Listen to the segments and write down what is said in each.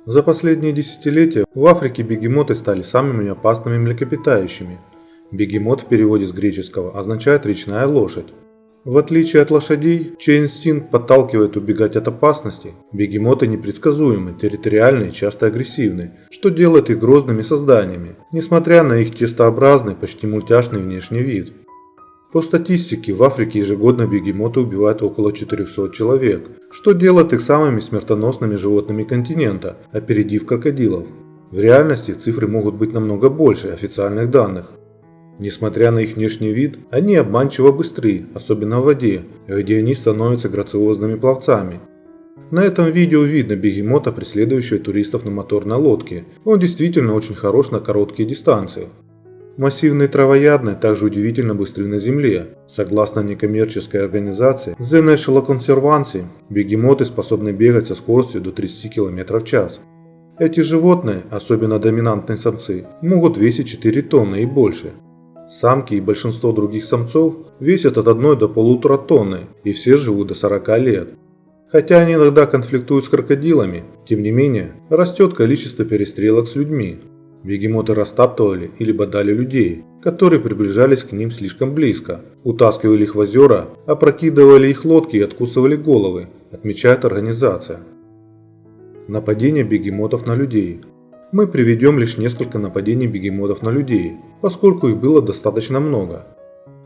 За последние десятилетия в Африке бегемоты стали самыми опасными млекопитающими. Бегемот в переводе с греческого означает «речная лошадь». В отличие от лошадей, чей инстинкт подталкивает убегать от опасности, бегемоты непредсказуемы, территориальны и часто агрессивны, что делает их грозными созданиями, несмотря на их тестообразный, почти мультяшный внешний вид. По статистике, в Африке ежегодно бегемоты убивают около 400 человек, что делает их самыми смертоносными животными континента, опередив крокодилов. В реальности цифры могут быть намного больше официальных данных. Несмотря на их внешний вид, они обманчиво быстры, особенно в воде, где они становятся грациозными пловцами. На этом видео видно бегемота, преследующего туристов на моторной лодке. Он действительно очень хорош на короткие дистанции. Массивные травоядные также удивительно быстры на земле. Согласно некоммерческой организации The National Conservancy, бегемоты способны бегать со скоростью до 30 км в час. Эти животные, особенно доминантные самцы, могут весить 4 тонны и больше. Самки и большинство других самцов весят от 1 до 1,5 тонны, и все живут до 40 лет. Хотя они иногда конфликтуют с крокодилами, тем не менее, растет количество перестрелок с людьми. Бегемоты растаптывали или бодали людей, которые приближались к ним слишком близко, утаскивали их в озера, опрокидывали их лодки и откусывали головы, отмечает организация. Нападение бегемотов на людей. Мы приведем лишь несколько нападений бегемотов на людей, поскольку их было достаточно много.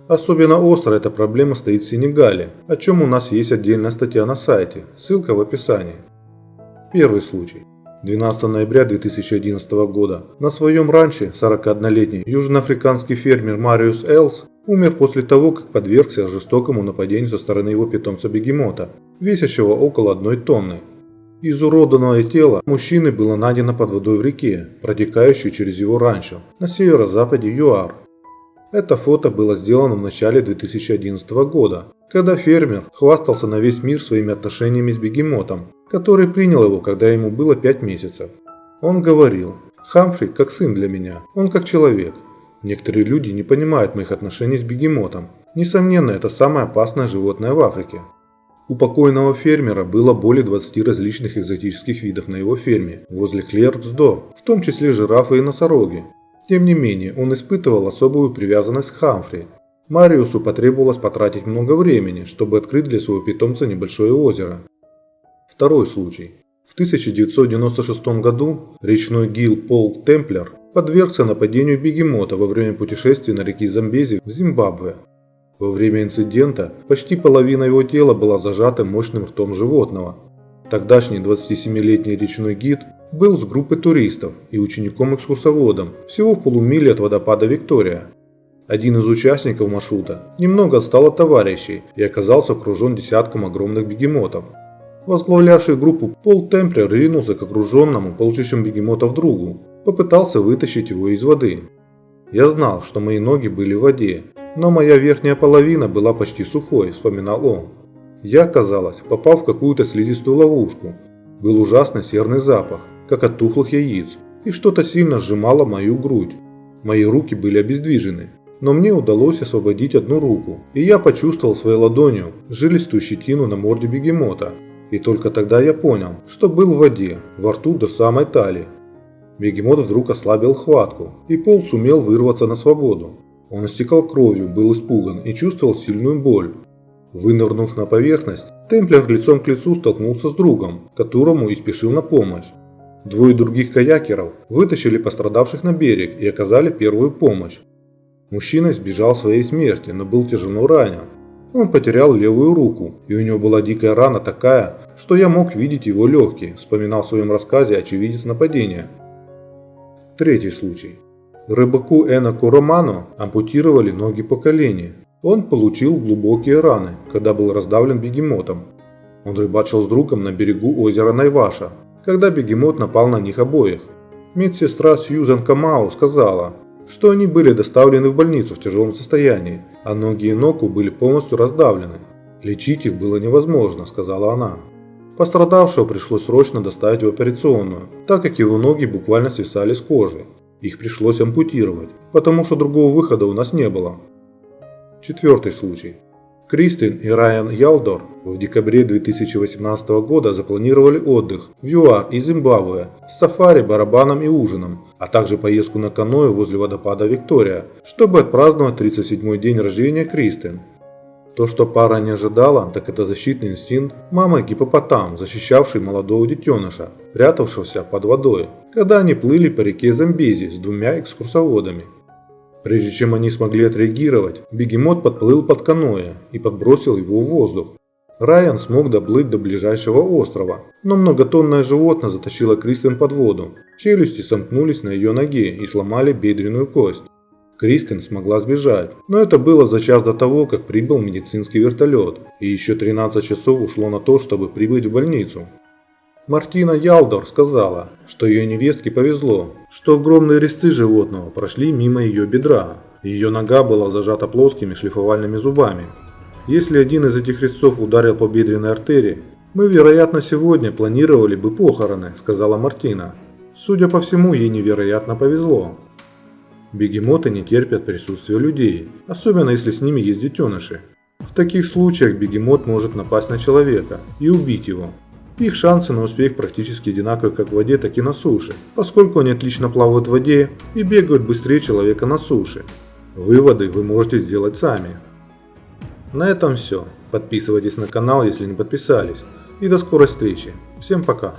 Особенно остро эта проблема стоит в Сенегале, о чем у нас есть отдельная статья на сайте, ссылка в описании. Первый случай. 12 ноября 2011 года на своем ранче 41-летний южноафриканский фермер Мариус Элс умер после того, как подвергся жестокому нападению со стороны его питомца-бегемота, весящего около 1 тонны. Изуродованное тело мужчины было найдено под водой в реке, протекающей через его ранчо на северо-западе ЮАР. Это фото было сделано в начале 2011 года, когда фермер хвастался на весь мир своими отношениями с бегемотом, который принял его, когда ему было 5 месяцев. Он говорил: «Хамфри как сын для меня, он как человек. Некоторые люди не понимают моих отношений с бегемотом. Несомненно, это самое опасное животное в Африке». У покойного фермера было более 20 различных экзотических видов на его ферме возле Клерксдорф, в том числе жирафы и носороги. Тем не менее, он испытывал особую привязанность к Хамфри. Мариусу потребовалось потратить много времени, чтобы открыть для своего питомца небольшое озеро. Второй случай. В 1996 году речной гилл Пол Темплер подвергся нападению бегемота во время путешествия на реке Замбези в Зимбабве. Во время инцидента почти половина его тела была зажата мощным ртом животного. Тогдашний 27-летний речной гид был с группой туристов и учеником-экскурсоводом всего в полумиле от водопада Виктория. Один из участников маршрута немного отстал от товарищей и оказался окружен десятком огромных бегемотов. Возглавлявший группу Пол Темплер ринулся к окруженному, получившему бегемотов другу, попытался вытащить его из воды. «Я знал, что мои ноги были в воде, но моя верхняя половина была почти сухой», – вспоминал он. «Я, казалось, попал в какую-то слизистую ловушку. Был ужасный серный запах, как от тухлых яиц, и что-то сильно сжимало мою грудь. Мои руки были обездвижены, но мне удалось освободить одну руку, и я почувствовал своей ладонью жилистую щетину на морде бегемота. И только тогда я понял, что был в воде, во рту до самой талии». Бегемот вдруг ослабил хватку, и Пол сумел вырваться на свободу. Он истекал кровью, был испуган и чувствовал сильную боль. Вынырнув на поверхность, Темплер лицом к лицу столкнулся с другом, которому и спешил на помощь. Двое других каякеров вытащили пострадавших на берег и оказали первую помощь. Мужчина избежал своей смерти, но был тяжело ранен. Он потерял левую руку, и у него была дикая рана такая, что я мог видеть его легкие, вспоминал в своем рассказе очевидец нападения. Третий случай. Рыбаку Эноку Романо ампутировали ноги по колени. Он получил глубокие раны, когда был раздавлен бегемотом. Он рыбачил с другом на берегу озера Найваша, когда бегемот напал на них обоих. Медсестра Сьюзан Камау сказала, что они были доставлены в больницу в тяжелом состоянии, а ноги Эноку были полностью раздавлены. «Лечить их было невозможно», – сказала она. Пострадавшего пришлось срочно доставить в операционную, так как его ноги буквально свисали с кожи. Их пришлось ампутировать, потому что другого выхода у нас не было. Четвертый случай. Кристин и Райан Ялдор в декабре 2018 года запланировали отдых в ЮАР и Зимбабве с сафари, барабаном и ужином, а также поездку на каноэ возле водопада Виктория, чтобы отпраздновать 37-й день рождения Кристин. То, что пара не ожидала, так это защитный инстинкт мамы-гиппопотам, защищавший молодого детеныша, прятавшегося под водой, когда они плыли по реке Замбези с двумя экскурсоводами. Прежде чем они смогли отреагировать, бегемот подплыл под каноэ и подбросил его в воздух. Райан смог доплыть до ближайшего острова, но многотонное животное затащило Кристин под воду. Челюсти сомкнулись на ее ноге и сломали бедренную кость. Кристин смогла сбежать, но это было за час до того, как прибыл медицинский вертолет, и еще 13 часов ушло на то, чтобы прибыть в больницу. Мартина Ялдор сказала, что ее невестке повезло, что огромные резцы животного прошли мимо ее бедра, и ее нога была зажата плоскими шлифовальными зубами. Если один из этих резцов ударил по бедренной артерии, мы, вероятно, сегодня планировали бы похороны, сказала Мартина. Судя по всему, ей невероятно повезло. Бегемоты не терпят присутствия людей, особенно если с ними есть детеныши. В таких случаях бегемот может напасть на человека и убить его. Их шансы на успех практически одинаковы как в воде, так и на суше, поскольку они отлично плавают в воде и бегают быстрее человека на суше. Выводы вы можете сделать сами. На этом все. Подписывайтесь на канал, если не подписались. И до скорой встречи. Всем пока.